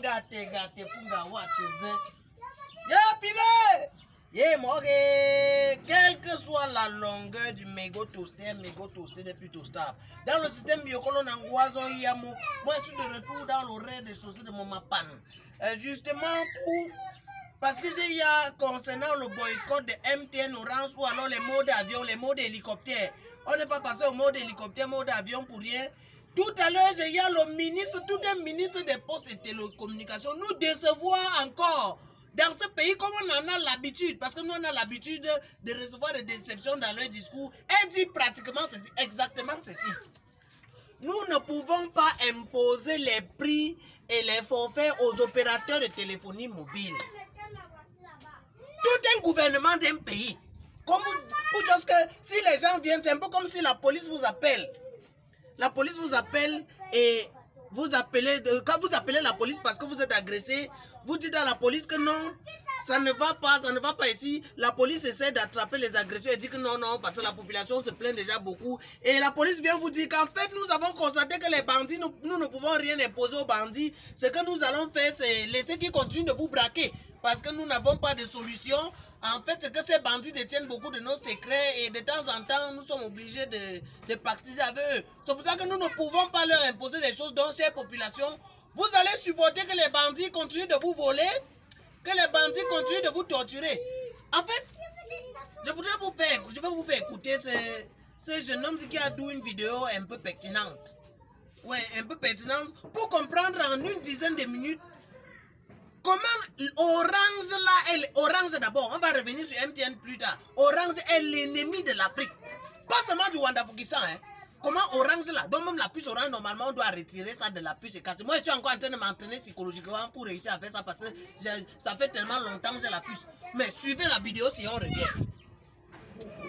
gâté, punga wateze. Ya pile! Yé moi, quelle que soit la longueur du mégot toasté depuis toastable. Dans le système biocolon angoison, il y a moi, je suis de retour dans l'oreille des chaussées de mon mapan. Justement pour. Parce que il y a concernant le boycott de MTN Orange ou alors les modes d'avion, les modes hélicoptères. On n'est pas passé au mode hélicoptère, mode avion pour rien. Tout à l'heure, il y a le ministre, tout un ministre des postes et télécommunications nous décevoir encore. Dans ce pays, comme on en a l'habitude, parce que nous on a l'habitude de recevoir des déceptions dans leur discours, elle dit pratiquement ceci, exactement ceci. Nous ne pouvons pas imposer les prix et les forfaits aux opérateurs de téléphonie mobile. Tout un gouvernement d'un pays, comme vous dites que si les gens viennent, c'est un peu comme si la police vous appelle. La police vous appelle et vous appelez, quand vous appelez la police parce que vous êtes agressé, vous dites à la police que non, ça ne va pas ici. La police essaie d'attraper les agresseurs et dit que non, parce que la population se plaint déjà beaucoup. Et la police vient vous dire qu'en fait, nous avons constaté que les bandits, nous ne pouvons rien imposer aux bandits. Ce que nous allons faire, c'est laisser qu'ils continuent de vous braquer. Parce que nous n'avons pas de solution. En fait, c'est que ces bandits détiennent beaucoup de nos secrets et de temps en temps, nous sommes obligés de partager avec eux. C'est pour ça que nous ne pouvons pas leur imposer des choses dans chère population. Vous allez supporter que les bandits continuent de vous voler, que les bandits continuent de vous torturer. En fait, je vais vous faire écouter ce jeune homme qui a dit une vidéo un peu pertinente. Ouais, un peu pertinente pour comprendre en une dizaine de minutes comment Orange d'abord, on va revenir sur MTN plus tard. Orange est l'ennemi de l'Afrique. Pas seulement du Wandafukistan, hein. Comment Orange là, donc même la puce Orange, normalement on doit retirer ça de la puce et casser. Moi je suis encore en train de m'entraîner psychologiquement pour réussir à faire ça parce que ça fait tellement longtemps que j'ai la puce. Mais suivez la vidéo si on revient.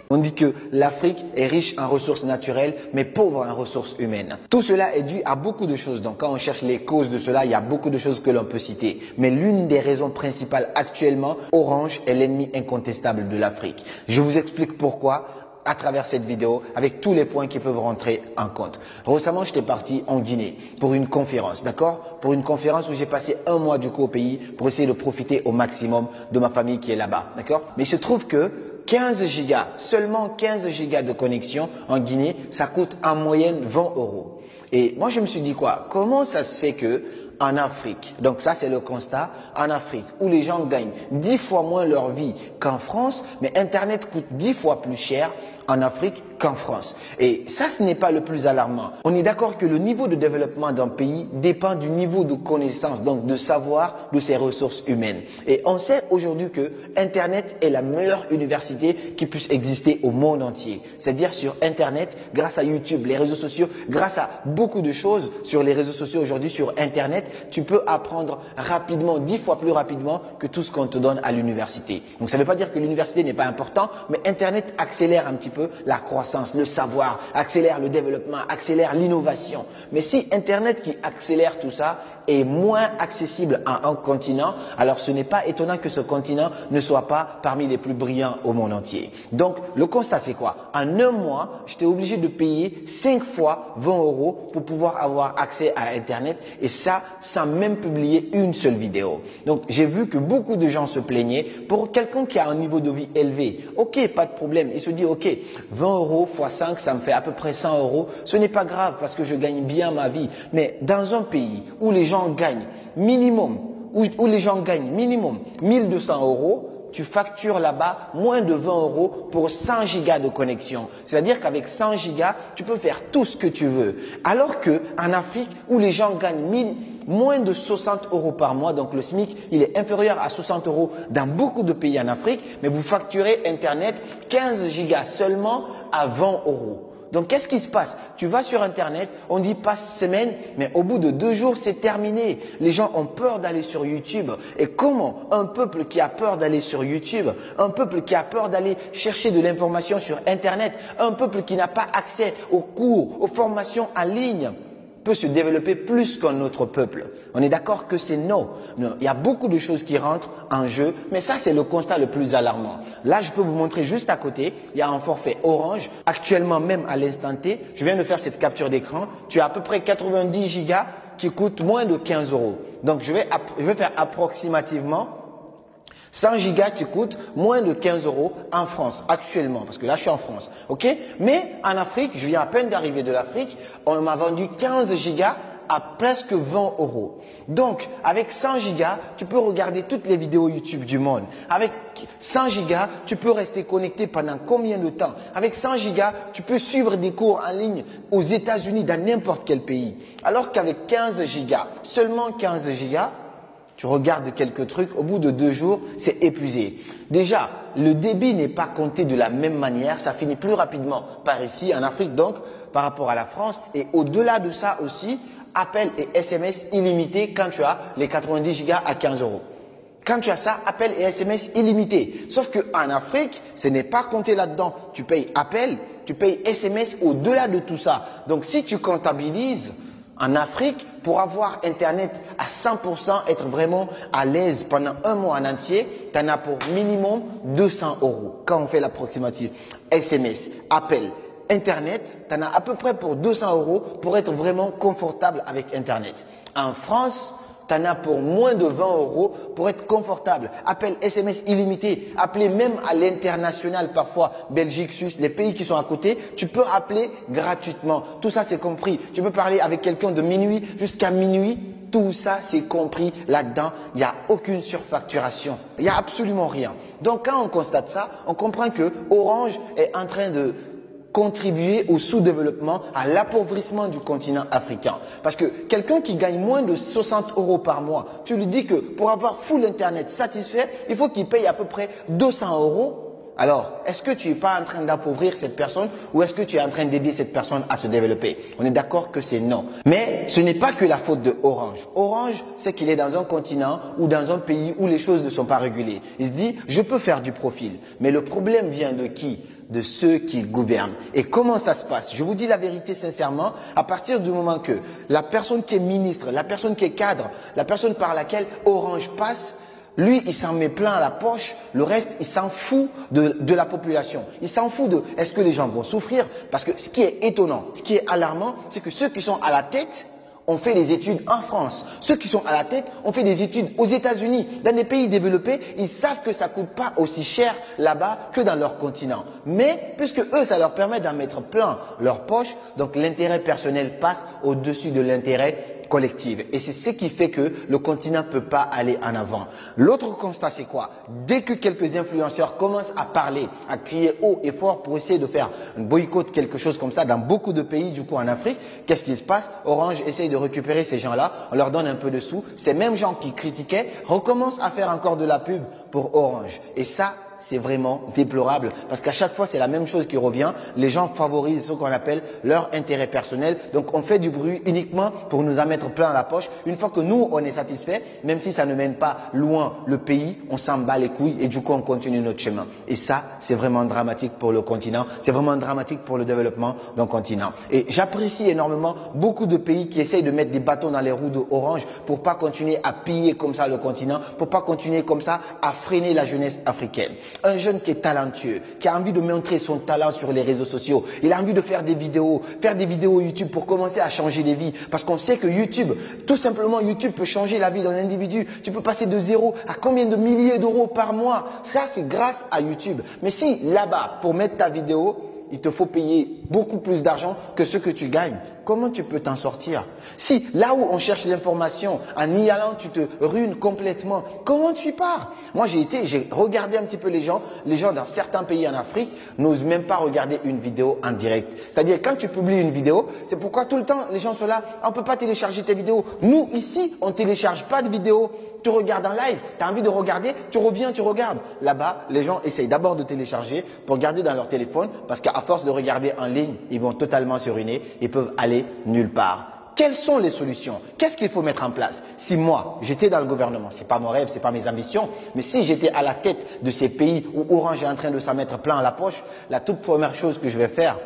On dit que l'Afrique est riche en ressources naturelles, mais pauvre en ressources humaines. Tout cela est dû à beaucoup de choses. Donc quand on cherche les causes de cela, il y a beaucoup de choses que l'on peut citer. Mais l'une des raisons principales actuellement, Orange est l'ennemi incontestable de l'Afrique. Je vous explique pourquoi à travers cette vidéo avec tous les points qui peuvent rentrer en compte. Récemment, j'étais parti en Guinée pour une conférence, d'accord? Pour une conférence où j'ai passé un mois du coup au pays pour essayer de profiter au maximum de ma famille qui est là-bas, d'accord? Mais il se trouve que 15 gigas, seulement 15 gigas de connexion en Guinée, ça coûte en moyenne 20 €. Et moi, je me suis dit quoi? Comment ça se fait que en Afrique, donc ça c'est le constat, en Afrique où les gens gagnent 10 fois moins leur vie qu'en France, mais Internet coûte 10 fois plus cher en Afrique qu'en France. Et ça, ce n'est pas le plus alarmant. On est d'accord que le niveau de développement d'un pays dépend du niveau de connaissance, donc de savoir de ses ressources humaines. Et on sait aujourd'hui que Internet est la meilleure université qui puisse exister au monde entier. C'est-à-dire sur Internet, grâce à YouTube, les réseaux sociaux, grâce à beaucoup de choses sur les réseaux sociaux aujourd'hui, sur Internet, tu peux apprendre rapidement, 10 fois plus rapidement que tout ce qu'on te donne à l'université. Donc ça ne veut pas dire que l'université n'est pas important, mais Internet accélère un petit peu la croissance, le savoir, accélère le développement, accélère l'innovation. Mais si Internet qui accélère tout ça est moins accessible à un continent, alors ce n'est pas étonnant que ce continent ne soit pas parmi les plus brillants au monde entier. Donc le constat c'est quoi? En un mois, j'étais obligé de payer 5 fois 20 € pour pouvoir avoir accès à Internet et ça sans même publier une seule vidéo. Donc j'ai vu que beaucoup de gens se plaignaient. Pour quelqu'un qui a un niveau de vie élevé, ok, pas de problème, il se dit ok, 20 € x 5, ça me fait à peu près 100 €. Ce n'est pas grave parce que je gagne bien ma vie. Mais dans un pays où les gens gagnent minimum, où les gens gagnent minimum 1200 €, tu factures là-bas moins de 20 € pour 100 gigas de connexion. C'est-à-dire qu'avec 100 gigas, tu peux faire tout ce que tu veux. Alors qu'en Afrique, où les gens gagnent moins de 60 € par mois, donc le SMIC, il est inférieur à 60 € dans beaucoup de pays en Afrique, mais vous facturez Internet 15 gigas seulement à 20 €. Donc, qu'est-ce qui se passe? Tu vas sur Internet, on dit passe semaine, mais au bout de 2 jours, c'est terminé. Les gens ont peur d'aller sur YouTube. Et comment un peuple qui a peur d'aller sur YouTube, un peuple qui a peur d'aller chercher de l'information sur Internet, un peuple qui n'a pas accès aux cours, aux formations en ligne, peut se développer plus qu'un autre peuple? On est d'accord que c'est non. Il y a beaucoup de choses qui rentrent en jeu, mais ça c'est le constat le plus alarmant. Là, je peux vous montrer juste à côté, il y a un forfait Orange. Actuellement, même à l'instant T, je viens de faire cette capture d'écran, tu as à peu près 90 gigas qui coûte moins de 15 euros. Donc, je vais faire approximativement 100 gigas qui coûtent moins de 15 euros en France actuellement, parce que là je suis en France, ok? Mais en Afrique, je viens à peine d'arriver de l'Afrique, on m'a vendu 15 gigas à presque 20 euros. Donc, avec 100 gigas, tu peux regarder toutes les vidéos YouTube du monde. Avec 100 gigas, tu peux rester connecté pendant combien de temps? Avec 100 gigas, tu peux suivre des cours en ligne aux États-Unis, dans n'importe quel pays. Alors qu'avec 15 gigas, seulement 15 gigas, tu regardes quelques trucs, au bout de 2 jours, c'est épuisé. Déjà, le débit n'est pas compté de la même manière, ça finit plus rapidement par ici, en Afrique donc, par rapport à la France. Et au-delà de ça aussi, appel et SMS illimité quand tu as les 90 gigas à 15 euros. Quand tu as ça, appel et SMS illimité. Sauf qu'en Afrique, ce n'est pas compté là-dedans. Tu payes appel, tu payes SMS au-delà de tout ça. Donc si tu comptabilises, en Afrique, pour avoir Internet à 100%, être vraiment à l'aise pendant un mois en entier, tu en as pour minimum 200 euros quand on fait l'approximative. SMS, appel, Internet, tu en as à peu près pour 200 euros pour être vraiment confortable avec Internet. En France, tu en as pour moins de 20 euros pour être confortable. Appel SMS illimité, appeler même à l'international parfois, Belgique, Suisse, les pays qui sont à côté, tu peux appeler gratuitement. Tout ça c'est compris. Tu peux parler avec quelqu'un de minuit jusqu'à minuit. Tout ça c'est compris là-dedans. Il n'y a aucune surfacturation. Il n'y a absolument rien. Donc quand on constate ça, on comprend que Orange est en train de contribuer au sous-développement, à l'appauvrissement du continent africain. Parce que quelqu'un qui gagne moins de 60 euros par mois, tu lui dis que pour avoir full Internet satisfait, il faut qu'il paye à peu près 200 euros. Alors, est-ce que tu n'es pas en train d'appauvrir cette personne ou est-ce que tu es en train d'aider cette personne à se développer? On est d'accord que c'est non. Mais ce n'est pas que la faute de Orange. Orange, c'est qu'il est dans un continent ou dans un pays où les choses ne sont pas régulées. Il se dit, je peux faire du profil. Mais le problème vient de qui? De ceux qui gouvernent. Et comment ça se passe? Je vous dis la vérité sincèrement, à partir du moment que la personne qui est ministre, la personne qui est cadre, la personne par laquelle Orange passe, lui, il s'en met plein à la poche, le reste, il s'en fout de la population. Il s'en fout de est-ce que les gens vont souffrir? Parce que ce qui est étonnant, ce qui est alarmant, c'est que ceux qui sont à la tête ont fait des études en France. Ceux qui sont à la tête ont fait des études aux États-Unis. Dans des pays développés, ils savent que ça ne coûte pas aussi cher là-bas que dans leur continent. Mais puisque eux, ça leur permet d'en mettre plein leur poche, donc l'intérêt personnel passe au-dessus de l'intérêt collective. Et c'est ce qui fait que le continent ne peut pas aller en avant. L'autre constat, c'est quoi? Dès que quelques influenceurs commencent à parler, à crier haut et fort pour essayer de faire un boycott, quelque chose comme ça, dans beaucoup de pays, du coup en Afrique, qu'est-ce qui se passe? Orange essaye de récupérer ces gens-là, on leur donne un peu de sous. Ces mêmes gens qui critiquaient recommencent à faire encore de la pub pour Orange. Et ça, c'est vraiment déplorable parce qu'à chaque fois, c'est la même chose qui revient. Les gens favorisent ce qu'on appelle leur intérêt personnel. Donc, on fait du bruit uniquement pour nous en mettre plein la poche. Une fois que nous, on est satisfait, même si ça ne mène pas loin le pays, on s'en bat les couilles et du coup, on continue notre chemin. Et ça, c'est vraiment dramatique pour le continent. C'est vraiment dramatique pour le développement d'un continent. Et j'apprécie énormément beaucoup de pays qui essayent de mettre des bâtons dans les roues de Orange pour pas continuer à piller comme ça le continent, pour pas continuer comme ça à freiner la jeunesse africaine. Un jeune qui est talentueux, qui a envie de montrer son talent sur les réseaux sociaux. Il a envie de faire des vidéos YouTube pour commencer à changer des vies. Parce qu'on sait que YouTube, tout simplement YouTube peut changer la vie d'un individu. Tu peux passer de 0 à combien de milliers d'euros par mois. Ça, c'est grâce à YouTube. Mais si là-bas, pour mettre ta vidéo, il te faut payer beaucoup plus d'argent que ce que tu gagnes, comment tu peux t'en sortir? Si là où on cherche l'information, en y allant, tu te ruines complètement, comment tu y pars? Moi, j'ai regardé un petit peu les gens dans certains pays en Afrique n'osent même pas regarder une vidéo en direct. C'est-à-dire, quand tu publies une vidéo, c'est pourquoi tout le temps, les gens sont là, on ne peut pas télécharger tes vidéos. Nous, ici, on ne télécharge pas de vidéos. Tu regardes en live, tu as envie de regarder, tu reviens, tu regardes. Là-bas, les gens essayent d'abord de télécharger pour garder dans leur téléphone parce qu'à force de regarder en ligne, ils vont totalement se ruiner et peuvent aller nulle part. Quelles sont les solutions? Qu'est-ce qu'il faut mettre en place? Si moi, j'étais dans le gouvernement, ce n'est pas mon rêve, ce n'est pas mes ambitions, mais si j'étais à la tête de ces pays où Orange est en train de s'en mettre plein à la poche, la toute première chose que je vais faire,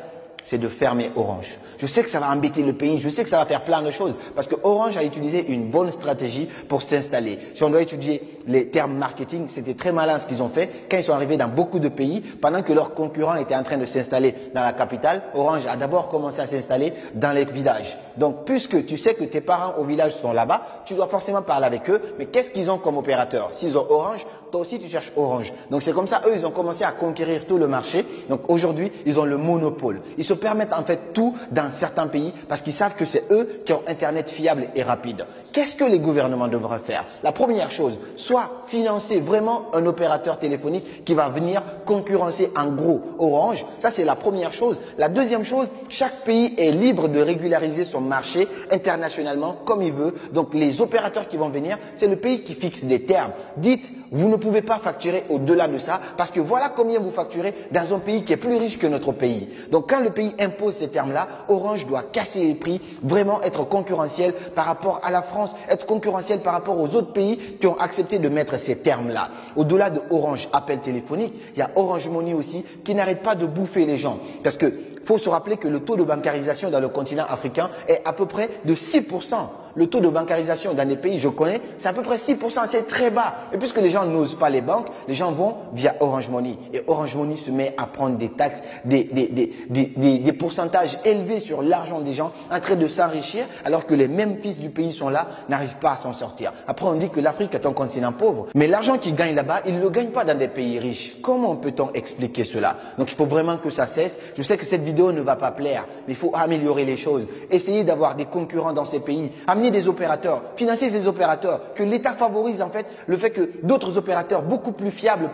c'est de fermer Orange. Je sais que ça va embêter le pays, je sais que ça va faire plein de choses parce que Orange a utilisé une bonne stratégie pour s'installer. Si on doit étudier les termes marketing, c'était très malin ce qu'ils ont fait quand ils sont arrivés dans beaucoup de pays pendant que leurs concurrents étaient en train de s'installer dans la capitale. Orange a d'abord commencé à s'installer dans les villages. Donc, puisque tu sais que tes parents au village sont là-bas, tu dois forcément parler avec eux. Mais qu'est-ce qu'ils ont comme opérateur? S'ils ont Orange, toi aussi tu cherches Orange. Donc c'est comme ça, eux, ils ont commencé à conquérir tout le marché. Donc aujourd'hui, ils ont le monopole. Ils se permettent en fait tout dans certains pays parce qu'ils savent que c'est eux qui ont Internet fiable et rapide. Qu'est-ce que les gouvernements devraient faire? La première chose, soit financer vraiment un opérateur téléphonique qui va venir concurrencer en gros Orange. Ça, c'est la première chose. La deuxième chose, chaque pays est libre de régulariser son marché internationalement comme il veut. Donc les opérateurs qui vont venir, c'est le pays qui fixe des termes. Dites, vous ne pouvez pas facturer au-delà de ça parce que voilà combien vous facturez dans un pays qui est plus riche que notre pays. Donc quand le pays impose ces termes-là, Orange doit casser les prix, vraiment être concurrentiel par rapport à la France, être concurrentiel par rapport aux autres pays qui ont accepté de mettre ces termes-là. Au-delà de Orange appel téléphonique, il y a Orange Money aussi qui n'arrête pas de bouffer les gens parce que faut se rappeler que le taux de bancarisation dans le continent africain est à peu près de 6%. Le taux de bancarisation dans les pays, je connais, c'est à peu près 6%, c'est très bas. Et puisque les gens n'osent pas les banques, les gens vont via Orange Money. Et Orange Money se met à prendre des taxes, des pourcentages élevés sur l'argent des gens, en train de s'enrichir, alors que les mêmes fils du pays sont là, n'arrivent pas à s'en sortir. Après, on dit que l'Afrique est un continent pauvre. Mais l'argent qu'ils gagnent là-bas, ils ne le gagnent pas dans des pays riches. Comment peut-on expliquer cela? Donc, il faut vraiment que ça cesse. Je sais que cette vidéo ne va pas plaire, mais il faut améliorer les choses. Essayer d'avoir des concurrents dans ces pays. Amener des opérateurs, financer ces opérateurs, que l'État favorise en fait le fait que d'autres opérateurs beaucoup plus fiables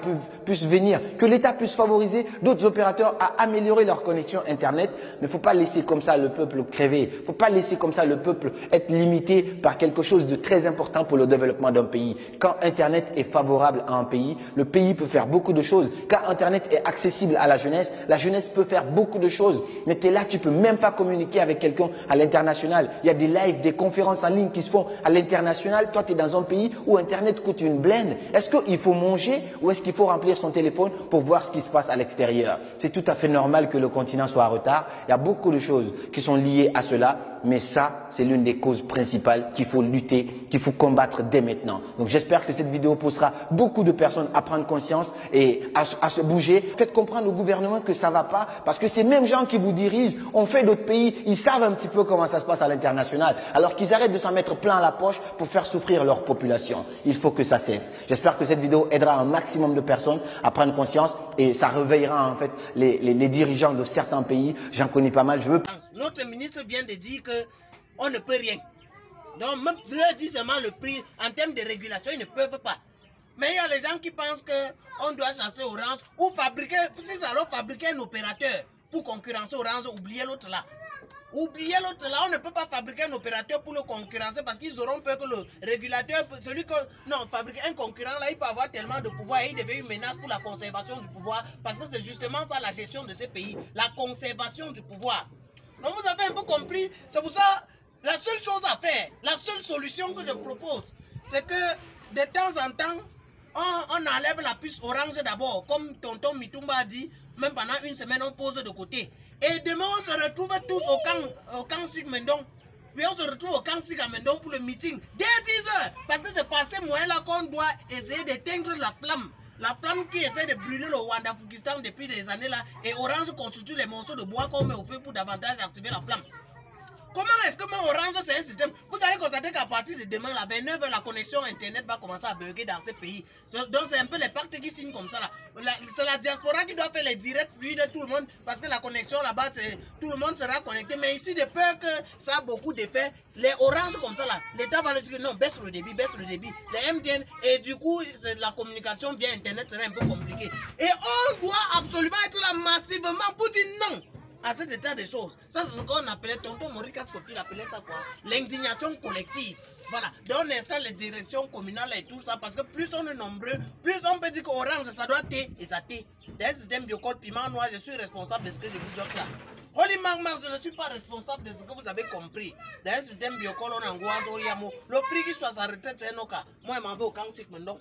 puissent venir, que l'État puisse favoriser d'autres opérateurs à améliorer leur connexion Internet. Mais il ne faut pas laisser comme ça le peuple crever. Il ne faut pas laisser comme ça le peuple être limité par quelque chose de très important pour le développement d'un pays. Quand Internet est favorable à un pays, le pays peut faire beaucoup de choses. Quand Internet est accessible à la jeunesse peut faire beaucoup de choses. Mais tu es là, tu ne peux même pas communiquer avec quelqu'un à l'international. Il y a des lives, des conférences en ligne qui se font à l'international. Toi, tu es dans un pays où Internet coûte une blinde. Est-ce qu'il faut manger ou est-ce qu'il faut remplir son téléphone pour voir ce qui se passe à l'extérieur? C'est tout à fait normal que le continent soit en retard. Il y a beaucoup de choses qui sont liées à cela. Mais ça, c'est l'une des causes principales qu'il faut lutter, qu'il faut combattre dès maintenant. Donc j'espère que cette vidéo poussera beaucoup de personnes à prendre conscience et à se bouger. Faites comprendre au gouvernement que ça ne va pas parce que ces mêmes gens qui vous dirigent ont fait d'autres pays. Ils savent un petit peu comment ça se passe à l'international. Alors qu'ils arrêtent de s'en mettre plein la poche pour faire souffrir leur population. Il faut que ça cesse. J'espère que cette vidéo aidera un maximum de personnes à prendre conscience et ça réveillera en fait les dirigeants de certains pays. J'en connais pas mal. Notre ministre vient de dire qu'on ne peut rien. Donc, même leur dit seulement le prix, en termes de régulation, ils ne peuvent pas. Mais il y a les gens qui pensent qu'on doit chasser Orange ou fabriquer, si ça leur fabriquer un opérateur pour concurrencer Orange, oubliez l'autre là. Oubliez l'autre là, on ne peut pas fabriquer un opérateur pour le concurrencer parce qu'ils auront peur que le régulateur, fabriquer un concurrent là, il peut avoir tellement de pouvoir et il devient une menace pour la conservation du pouvoir parce que c'est justement ça la gestion de ces pays, la conservation du pouvoir. Donc vous avez un peu compris, c'est pour ça, la seule chose à faire, la seule solution que je propose, c'est que de temps en temps, on enlève la puce Orange d'abord, comme tonton Mitumba a dit, même pendant une semaine, on pose de côté. Et demain, on se retrouve tous au camp Sigmendong. Puis on se retrouve au camp Sigmendong pour le meeting. Dès 10h, parce que c'est par ces moyens-là qu'on doit essayer d'éteindre la flamme. La flamme qui essaie de brûler le Rwanda-Fukistan depuis des années là. Et Orange constitue les morceaux de bois qu'on met au feu pour davantage activer la flamme. Comment est-ce que mon Orange c'est un système? Vous allez constater qu'à partir de demain, à 29h, la connexion Internet va commencer à bugger dans ces pays. Donc c'est un peu les pactes qui signent comme ça là. C'est la diaspora qui doit faire les directs fluides de tout le monde parce que la connexion là-bas, tout le monde sera connecté. Mais ici, de peur que ça a beaucoup d'effets, les Orange comme ça là, l'État va leur dire non, baisse le débit. Les MTN, et du coup, la communication via Internet sera un peu compliquée. Et on doit absolument être là massivement pour dire non à cet état de choses. Ça, c'est ce qu'on appelait, tonton Maurice Scofield il appelait ça quoi? L'indignation collective. Voilà. Donc on installe les directions communales et tout ça, parce que plus on est nombreux, plus on peut dire qu'Orange, ça doit thé, et ça thé. Dans un système biocol piment noir, je suis responsable de ce que je vous dis là. Holy Mark, je ne suis pas responsable de ce que vous avez compris. Dans un système biocol, on angoisse, on yamo. Le prix qui soit sa retraite, c'est un cas. Moi, je m'en vais au camp Sigmendong.